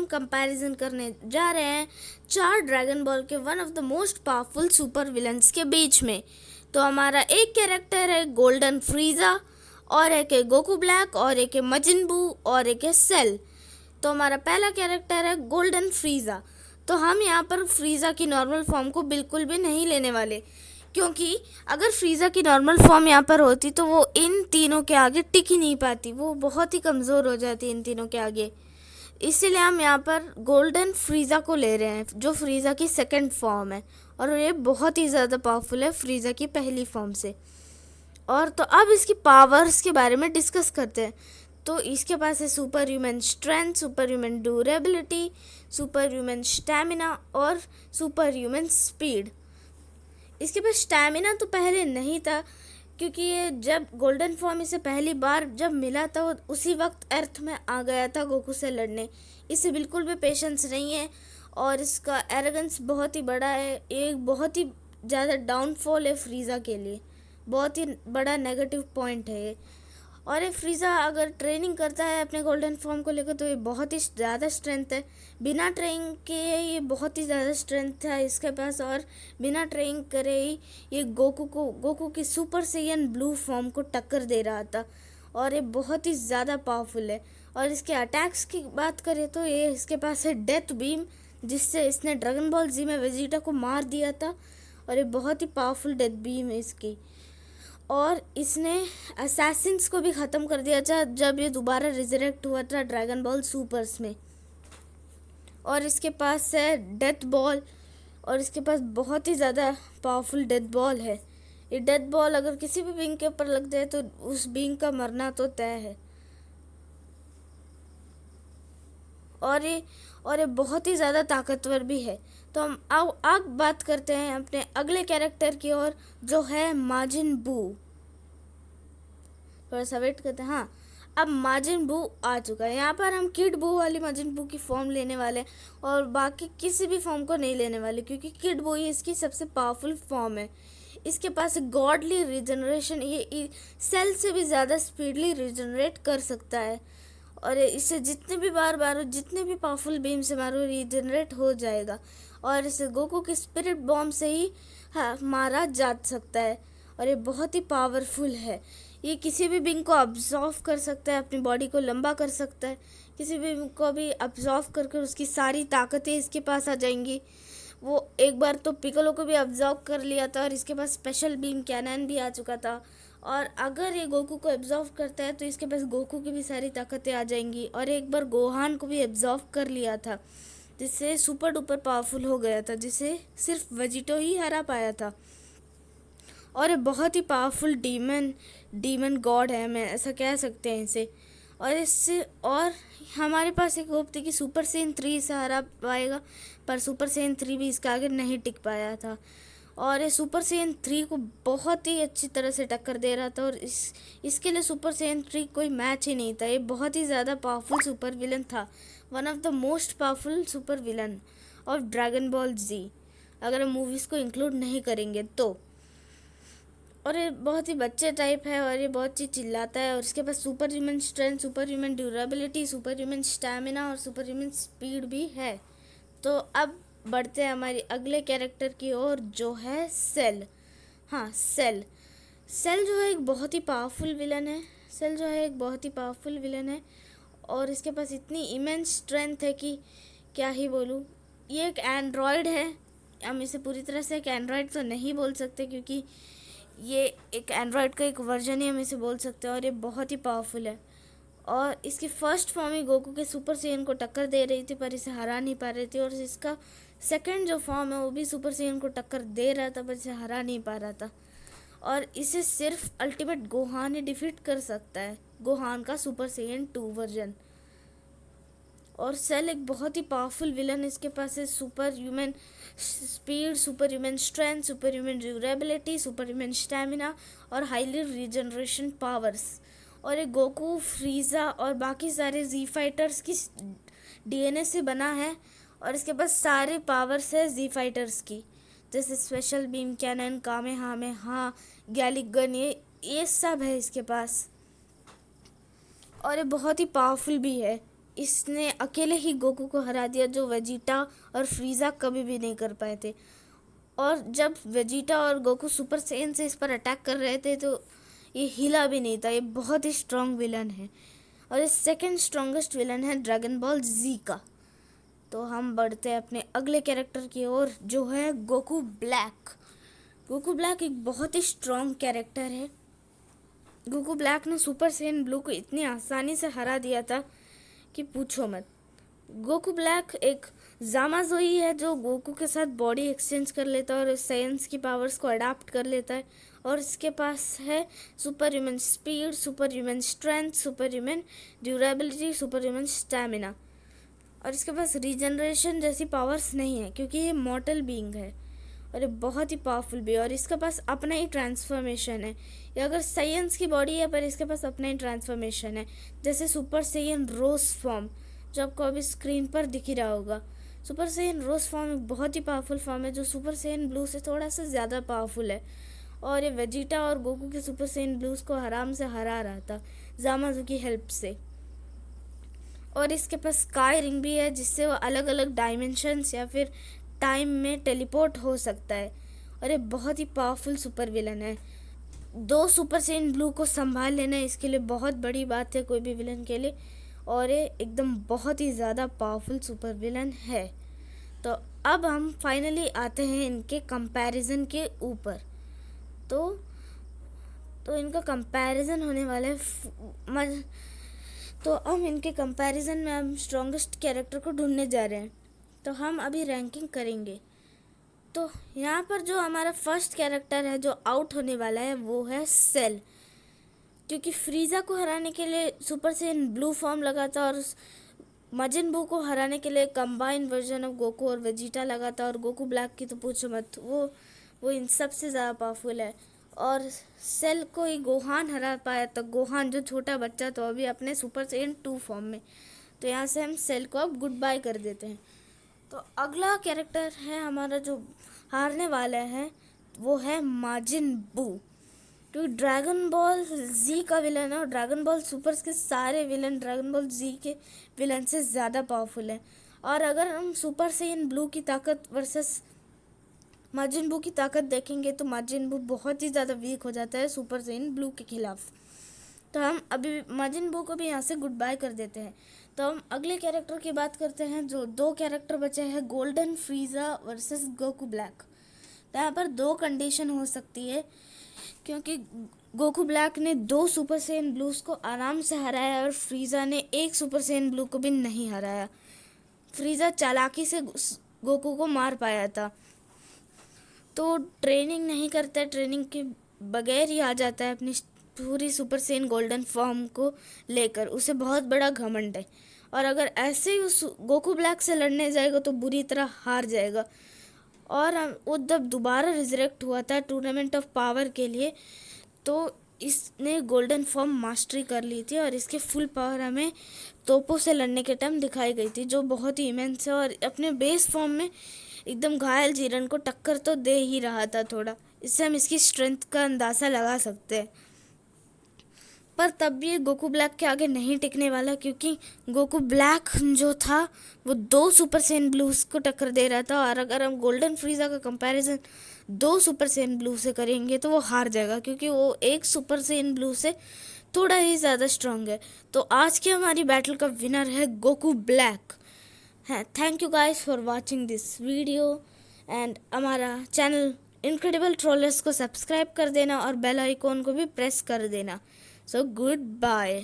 हम कंपैरिजन करने जा रहे हैं 4 ड्रैगन बॉल के one of the most powerful super villains के बीच में। तो हमारा एक कैरेक्टर है गोल्डन फ्रीज़ा, और एक है गोकू ब्लैक, और एक है मजिन बू, और एक है सेल। तो हमारा पहला कैरेक्टर है गोल्डन फ्रीज़ा। तो हम यहाँ पर फ्रीज़ा की नॉर्मल फॉर्म को बिल्कुल भी नहीं लेने वाले, क्योंकि अगर फ्रीज़ा की नॉर्मल फॉर्म यहाँ पर होती तो वो इन तीनों के आगे टिक ही नहीं पाती, वो बहुत ही कमज़ोर हो जाती इन तीनों के आगे। इसीलिए हम यहाँ पर गोल्डन फ्रीज़ा को ले रहे हैं, जो फ्रीज़ा की सेकंड फॉर्म है, और ये बहुत ही ज़्यादा पावरफुल है फ्रीज़ा की पहली फॉर्म से। और तो अब इसकी पावर्स के बारे में डिस्कस करते हैं। तो इसके पास है super human strength, super human durability, super human stamina और सुपर ह्यूमन स्पीड। इसके पास स्टैमिना तो पहले नहीं था, क्योंकि ये जब गोल्डन फॉर्म इसे पहली बार जब मिला था वो उसी वक्त अर्थ में आ गया था गोकू से लड़ने। इसे बिल्कुल भी पेशेंस नहीं है, और इसका एरोगेंस बहुत ही बड़ा है। एक बहुत ही ज़्यादा डाउनफॉल है फ्रीज़ा के लिए, बहुत ही बड़ा नेगेटिव पॉइंट है ये। और ये फ्रीज़ा अगर ट्रेनिंग करता है अपने गोल्डन फॉर्म को लेकर तो ये बहुत ही ज़्यादा स्ट्रेंथ है। बिना ट्रेनिंग के ये बहुत ही ज़्यादा स्ट्रेंथ था इसके पास, और बिना ट्रेनिंग करे ही ये गोकू की सुपर सैयन ब्लू फॉर्म को टक्कर दे रहा था, और ये बहुत ही ज़्यादा पावरफुल है। और इसके अटैक्स की बात करें तो ये इसके पास है डेथ बीम, जिससे इसने ड्रैगन बॉल जी में वेजिटा को मार दिया था, और ये बहुत ही पावरफुल डेथ बीम है इसकी। और इसने असैसिन्स को भी ख़त्म कर दिया था जब ये दोबारा रिजरेक्ट हुआ था ड्रैगन बॉल सुपर्स में। और इसके पास है डेथ बॉल, और इसके पास बहुत ही ज़्यादा पावरफुल डेथ बॉल है। ये डेथ बॉल अगर किसी भी बींग के ऊपर लग जाए तो उस बींग का मरना तो तय है। और ये बहुत ही ज़्यादा ताकतवर भी है। तो हम अब बात करते हैं अपने अगले कैरेक्टर की ओर, जो है माजिन बू। थोड़ा सा वेट करते हैं। हाँ, अब माजिन बू आ चुका है। यहाँ पर हम किड बू वाली माजिन बू की फॉर्म लेने वाले हैं, और बाकी किसी भी फॉर्म को नहीं लेने वाले, क्योंकि किड बू ही इसकी सबसे पावरफुल फॉर्म है। इसके पास गॉडली रिजनरेशन, ये सेल से भी ज़्यादा स्पीडली रिजनरेट कर सकता है, और इसे जितने भी बार जितने भी पावरफुल बीम से मारो रीजनरेट हो जाएगा। और इसे गोकू की स्पिरिट बॉम्ब से ही मारा जा सकता है, और ये बहुत ही पावरफुल है। ये किसी भी बीम को अब्जॉर्व कर सकता है, अपनी बॉडी को लंबा कर सकता है। किसी भी बीम को भी अब्जॉर्व करके उसकी सारी ताकतें इसके पास आ जाएंगी। वो एक बार तो पिकोलो को भी अब्जॉर्व कर लिया था, और इसके पास स्पेशल बीम कैनन भी आ चुका था। और अगर ये गोकू को एब्जॉर्व करता है तो इसके पास गोकू की भी सारी ताकतें आ जाएंगी। और एक बार गोहान को भी एब्जॉर्व कर लिया था, जिससे सुपर डुपर पावरफुल हो गया था, जिसे सिर्फ वेजिटो ही हरा पाया था। और ये बहुत ही पावरफुल डीमन गॉड है, मैं ऐसा कह सकते हैं इसे। और इससे और हमारे पास एक होप थी कि सुपर सेन 3 से हरा पाएगा, पर सुपर सेन 3 भी इसके आगे नहीं टिक पाया था। और ये सुपर सेन 3 को बहुत ही अच्छी तरह से टक्कर दे रहा था, और इसके लिए सुपर सेन 3 कोई मैच ही नहीं था। ये बहुत ही ज़्यादा पावरफुल सुपर विलन था, one of the most powerful super villain of Dragon Ball Z, अगर हम मूवीज़ को इंक्लूड नहीं करेंगे तो। और ये बहुत ही बच्चे टाइप है, और ये बहुत ही चिल्लाता है, और इसके पास super human strength, super human durability, super human stamina और सुपर ह्यूमन स्पीड भी है। तो अब बढ़ते हैं हमारी अगले कैरेक्टर की ओर, जो है सेल। हाँ, सेल जो है एक बहुत ही पावरफुल विलन है। और इसके पास इतनी इमेंस स्ट्रेंथ है कि क्या ही बोलूँ। ये एक एंड्रॉयड है, हम इसे पूरी तरह से एक एंड्रॉयड तो नहीं बोल सकते, क्योंकि ये एक एंड्रॉयड का एक वर्जन ही हम इसे बोल सकते हैं, और ये बहुत ही पावरफुल है। और इसकी फर्स्ट फॉर्म ही गोकू के सुपर सेन को टक्कर दे रही थी, पर इसे हरा नहीं पा रही थी। और इसका सेकंड जो फॉर्म है वो भी सुपर सेन को टक्कर दे रहा था, पर इसे हरा नहीं पा रहा था। और इसे सिर्फ अल्टीमेट गोहान ही डिफीट कर सकता है, गोहान का सुपर सेन 2 वर्जन। और सेल एक बहुत ही पावरफुल विलन, इसके पास है super human speed, super human strength, super human durability, super human stamina और हाईली रीजनरेशन पावर्स। और ये गोकू, फ्रीज़ा और बाकी सारे जी फाइटर्स की डीएनए से बना है, और इसके पास सारे पावर्स है जी फाइटर्स की, जैसे special beam cannon, kamehameha, galick gun, ये सब है इसके पास। और ये बहुत ही पावरफुल भी है। इसने अकेले ही गोकू को हरा दिया, जो वेजिटा और फ्रीज़ा कभी भी नहीं कर पाए थे। और जब वेजिटा और गोकू सुपर सैयन से इस पर अटैक कर रहे थे तो ये हिला भी नहीं था। ये बहुत ही स्ट्रॉन्ग विलन है और ये सेकंड स्ट्रॉन्गेस्ट विलन है ड्रैगन बॉल जी का। तो हम बढ़ते हैं अपने अगले कैरेक्टर की ओर, जो है गोकू ब्लैक। गोकू ब्लैक एक बहुत ही स्ट्रॉन्ग कैरेक्टर है। गोकू ब्लैक ने सुपर सैयन ब्लू को इतनी आसानी से हरा दिया था कि पूछो मत। गोकू ब्लैक एक जामाजोई है जो गोकू के साथ बॉडी एक्सचेंज कर लेता है और साइंस की पावर्स को अडाप्ट कर लेता है। और इसके पास है super human speed, super human strength, super human durability, super human stamina. और इसके पास रीजनरेशन जैसी पावर्स नहीं है क्योंकि ये मॉर्टल बीइंग है और ये बहुत ही पावरफुल भी है। और इसके पास अपना ही ट्रांसफॉर्मेशन है। ये अगर साइंस की बॉडी है पर इसके पास अपना ही ट्रांसफॉर्मेशन है, जैसे सुपर सैयन रोज फॉर्म जो आपको अभी स्क्रीन पर दिख ही रहा होगा। सुपर सैयन रोज फॉर्म एक बहुत ही पावरफुल फॉर्म है जो सुपर सैयन ब्लू से थोड़ा सा ज़्यादा पावरफुल है। और ये वेजिटा और गोकू के सुपर सैयन ब्लूज को आराम से हरा रहा था जामाजू की हेल्प से। और इसके पास स्काई रिंग भी है जिससे वो अलग अलग डायमेंशंस या फिर टाइम में टेलीपोर्ट हो सकता है। और ये बहुत ही पावरफुल सुपर विलन है। 2 सुपर सैयन ब्लू को संभाल लेना इसके लिए बहुत बड़ी बात है कोई भी विलन के लिए। और ये एकदम बहुत ही ज़्यादा पावरफुल सुपर विलन है। तो अब हम फाइनली आते हैं इनके कंपैरिजन के ऊपर। तो इनका कंपैरिजन होने वाला है। तो हम इनके कंपैरिजन में हम स्ट्रॉन्गेस्ट कैरेक्टर को ढूंढने जा रहे हैं। तो हम अभी रैंकिंग करेंगे। तो यहाँ पर जो हमारा फर्स्ट कैरेक्टर है जो आउट होने वाला है वो है सेल, क्योंकि फ्रीज़ा को हराने के लिए सुपर सैयन ब्लू फॉर्म लगा था और मजिन बू को हराने के लिए कंबाइन वर्जन ऑफ गोकू और वेजिटा लगा था। और गोकू ब्लैक की तो पूछो मत, वो इन सब से ज़्यादा पावरफुल है। और सेल को ही गोहान हरा पाया था, गोहान जो छोटा बच्चा तो अभी अपने सुपर सैयन 2 फॉर्म में। तो यहाँ से हम सेल को अब गुड बाय कर देते हैं। तो अगला कैरेक्टर है हमारा जो हारने वाला है वो है माजिन बू, जो ड्रैगन बॉल जी का विलन है। और ड्रैगन बॉल सुपर्स के सारे विलन ड्रैगन बॉल जी के विलन से ज़्यादा पावरफुल है। और अगर हम सुपर सैयन ब्लू की ताकत वर्सेस माजिन बू की ताकत देखेंगे तो माजिन बू बहुत ही ज़्यादा वीक हो जाता है सुपर सैयन ब्लू के खिलाफ। तो हम अभी माजिन बू को भी यहाँ से गुड बाय कर देते हैं। तो हम अगले कैरेक्टर की बात करते हैं। जो 2 कैरेक्टर बचे हैं गोल्डन फ्रीज़ा वर्सेस गोकू ब्लैक। तो यहाँ पर 2 कंडीशन हो सकती है, क्योंकि गोकू ब्लैक ने 2 सुपर सैयन ब्लूज को आराम से हराया और फ्रीज़ा ने 1 सुपर सैयन ब्लू को भी नहीं हराया। फ्रीज़ा चालाकी से गोकू को मार पाया था। तो ट्रेनिंग नहीं करता है, ट्रेनिंग के बगैर ही आ जाता है अपनी पूरी सुपर सैयन गोल्डन फॉर्म को लेकर। उसे बहुत बड़ा घमंड है और अगर ऐसे ही उस गोकू ब्लैक से लड़ने जाएगा तो बुरी तरह हार जाएगा। और वो जब दोबारा रिजरेक्ट हुआ था टूर्नामेंट ऑफ पावर के लिए तो इसने गोल्डन फॉर्म मास्टरी कर ली थी और इसके फुल पावर हमें तोपों से लड़ने के टाइम दिखाई गई थी, जो बहुत ही इमेंस है। और अपने बेस फॉर्म में एकदम घायल जीरन को टक्कर तो दे ही रहा था थोड़ा। इससे हम इसकी स्ट्रेंथ का अंदाज़ा लगा सकते हैं। पर तब भी गोकू ब्लैक के आगे नहीं टिकने वाला, क्योंकि गोकू ब्लैक जो था वो 2 सुपर सैयन ब्लूज को टक्कर दे रहा था। और अगर हम गोल्डन फ्रीज़ा का कंपैरिजन 2 सुपर सैयन ब्लू से करेंगे तो वो हार जाएगा, क्योंकि वो 1 सुपर सैयन ब्लू से थोड़ा ही ज़्यादा स्ट्रांग है। तो आज की हमारी बैटल का विनर है गोकू ब्लैक है। Thank you guys for watching this video and हमारा चैनल इनक्रेडिबल ट्रोलर्स को सब्सक्राइब कर देना और बेल आइकॉन को भी प्रेस कर देना। So goodbye.